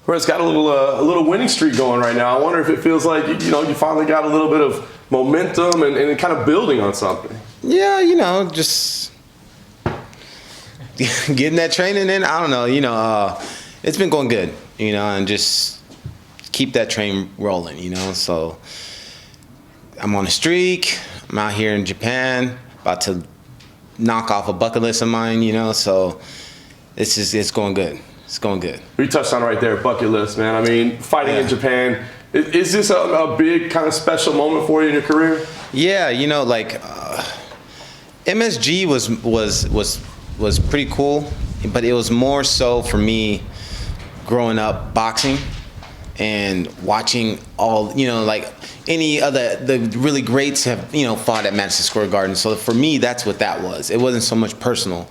Where it's got a little winning streak going right now. I wonder if it feels like you finally got a little bit of momentum and kind of building on something. Yeah, just getting that training in. I don't know, it's been going good, and just keep that train rolling, So I'm on a streak. I'm out here in Japan, about to knock off a bucket list of mine, So it's going good. It's going good. We touched on it right there, bucket list, man. I mean, fighting in Japan. Is this a big kind of special moment for you in your career? Yeah, MSG was pretty cool, but it was more so for me growing up boxing and watching all, like any other, the really greats have, fought at Madison Square Garden. So for me, that's what that was. It wasn't so much personal.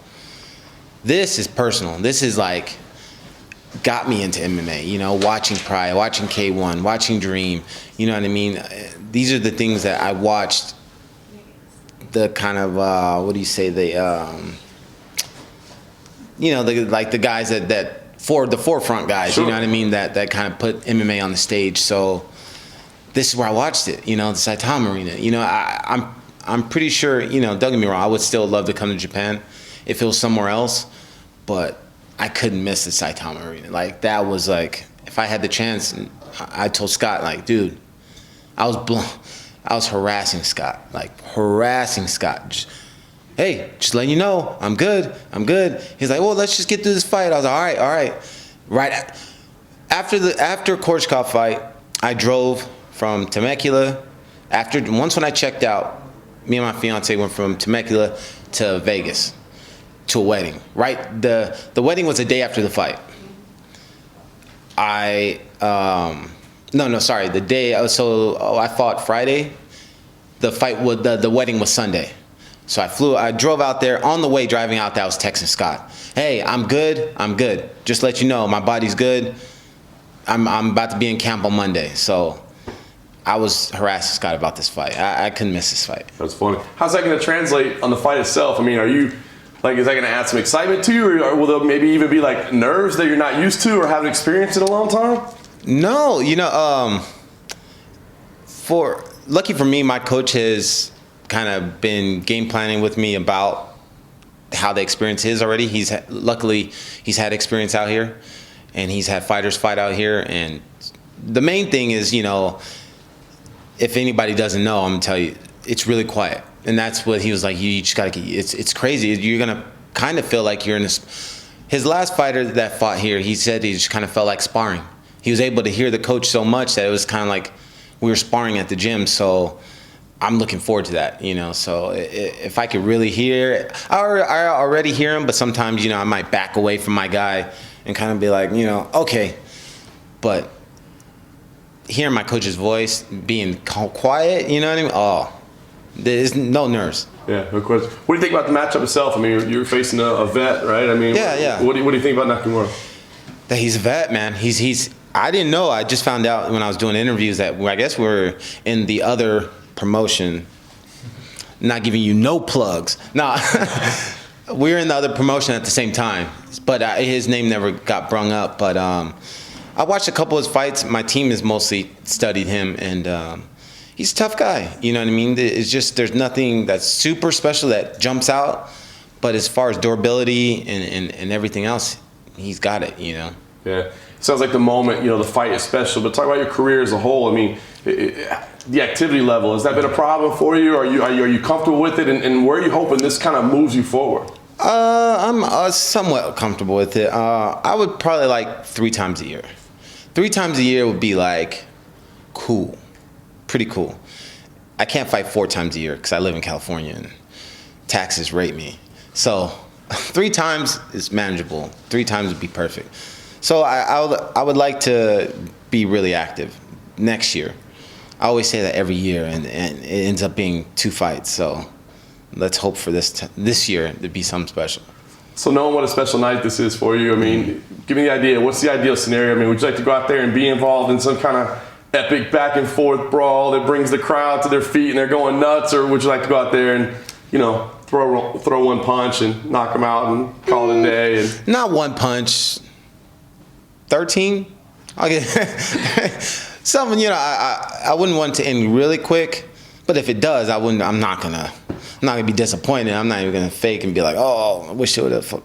This is personal. This is like, got me into MMA, watching Pride, watching K1, watching Dream, you know what I mean? These are the things that I watched, the kind of, the guys that for the forefront guys, sure. You know what I mean, that kind of put MMA on the stage. So this is where I watched it, the Saitama Arena. I'm pretty sure, don't get me wrong, I would still love to come to Japan if it was somewhere else, but I couldn't miss the Saitama Arena. Like, that was like, if I had the chance, and I told Scott, like, dude, I was harassing Scott. Just letting you know, I'm good. He's like, well, let's just get through this fight. I was like, all right. Right after Korchkov fight, I drove from Temecula. Once when I checked out, me and my fiance went from Temecula to Vegas to a wedding. Right, the wedding was a day after the fight. The day. I fought Friday. The wedding was Sunday. So I drove out there. On the way driving out there, I was texting Scott, hey, I'm good. Just let you know, my body's good. I'm about to be in camp on Monday. So I was harassing Scott about this fight. I couldn't miss this fight. That's funny. How's that going to translate on the fight itself? I mean, is that going to add some excitement to you, or will there maybe even be like nerves that you're not used to or haven't experienced in a long time? No, lucky for me, my coach has kind of been game planning with me about how the experience is already. Luckily he's had experience out here, and he's had fighters fight out here. And the main thing is, if anybody doesn't know, I'm gonna tell you, it's really quiet. And that's what he was like, you just gotta get, it's crazy. You're gonna kind of feel like you're in this. His last fighter that fought here, he said he just kind of felt like sparring. He was able to hear the coach so much that it was kind of like we were sparring at the gym. So I'm looking forward to that, So if I could really hear, I already hear him, but sometimes, I might back away from my guy and kind of be like, okay. But hearing my coach's voice, being quiet, you know what I mean? Oh, there's no nerves. Yeah, of course. What do you think about the matchup itself? I mean, you're facing a vet, right? I mean, yeah. What do you think about Nakamura? That he's a vet, man. I didn't know. I just found out when I was doing interviews that I guess we're in the other promotion. Not giving you no plugs. Nah, we were in the other promotion at the same time, but his name never got brung up. But I watched a couple of his fights. My team has mostly studied him, and he's a tough guy. You know what I mean? It's just there's nothing that's super special that jumps out. But as far as durability and everything else, he's got it. Yeah. Sounds like the moment, the fight is special. But talk about your career as a whole. I mean, the activity level, has that been a problem for you? Are you comfortable with it? And where are you hoping this kind of moves you forward? I'm somewhat comfortable with it. I would probably like 3 times a year. 3 times a year would be like cool, pretty cool. I can't fight 4 times a year because I live in California and taxes rate me. So 3 times is manageable. 3 times would be perfect. So I would like to be really active next year. I always say that every year, and it ends up being 2 fights. So let's hope for this year to be something special. So knowing what a special night this is for you, I mean, give me the idea. What's the ideal scenario? I mean, would you like to go out there and be involved in some kind of epic back and forth brawl that brings the crowd to their feet and they're going nuts, or would you like to go out there and throw one punch and knock them out and call it a day? And not one punch. 13? I'll get something. You know, I wouldn't want it to end really quick, but if it does, I'm not gonna be disappointed. I'm not even gonna fake and be like, oh, I wish it would have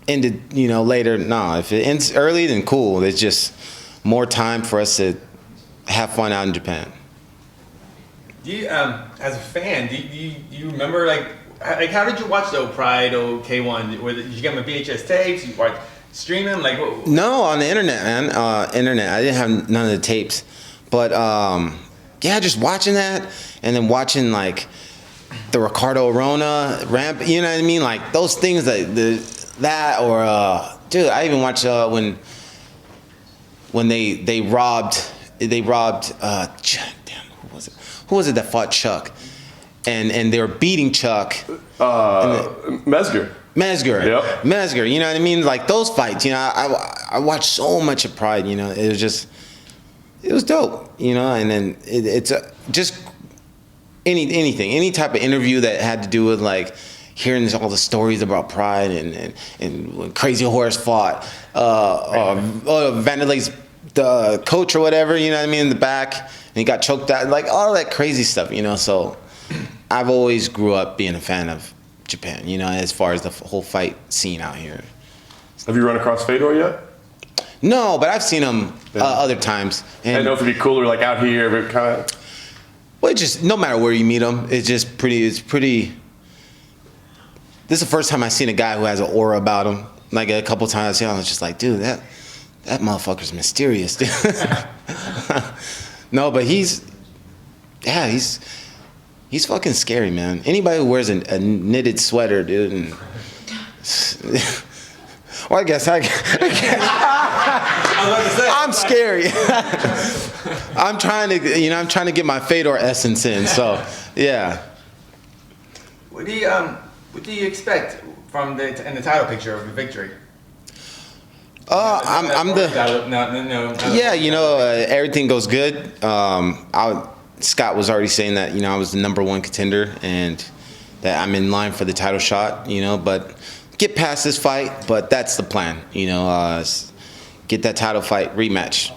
ended, you know, later. No, if it ends early, then cool. It's just more time for us to have fun out in Japan. Do you, as a fan, do you remember like how did you watch the Pride K1? Did you get them VHS tapes? You watch stream them like what? No, on the internet, man. Internet. I didn't have none of the tapes, but yeah, just watching that and then watching like the Ricardo Arona ramp. You know what I mean? Like those things dude. I even watched when they robbed. Damn, who was it? Who was it that fought Chuck? And they were beating Chuck. Mesger. Yep. Mesger. You know what I mean? Like those fights. You know, I watched so much of Pride. You know, it was dope. You know, and then it's just anything, any type of interview that had to do with like hearing all the stories about Pride and when Crazy Horse fought, Vanderlei's the coach or whatever, you know what I mean, in the back, and he got choked out, like all that crazy stuff, you know. So I've always grew up being a fan of Japan, you know, as far as the whole fight scene out here. Have you run across Fedor yet? No, but I've seen him other times. And I know if it'd be cooler like out here, but kind of. Well, it just no matter where you meet him, it's pretty. This is the first time I've seen a guy who has an aura about him. Like a couple times, I was just like, dude, that motherfucker's mysterious, dude. No, but he's fucking scary, man. Anybody who wears a knitted sweater, dude, and well, I guess I'm scary. I'm trying to get my Fedor essence in. So, yeah. What do you expect from in the title picture of the victory? Yeah, you know, everything goes good. Scott was already saying that, you know, I was the #1 contender and that I'm in line for the title shot, you know, but get past this fight. But that's the plan, you know, get that title fight rematch.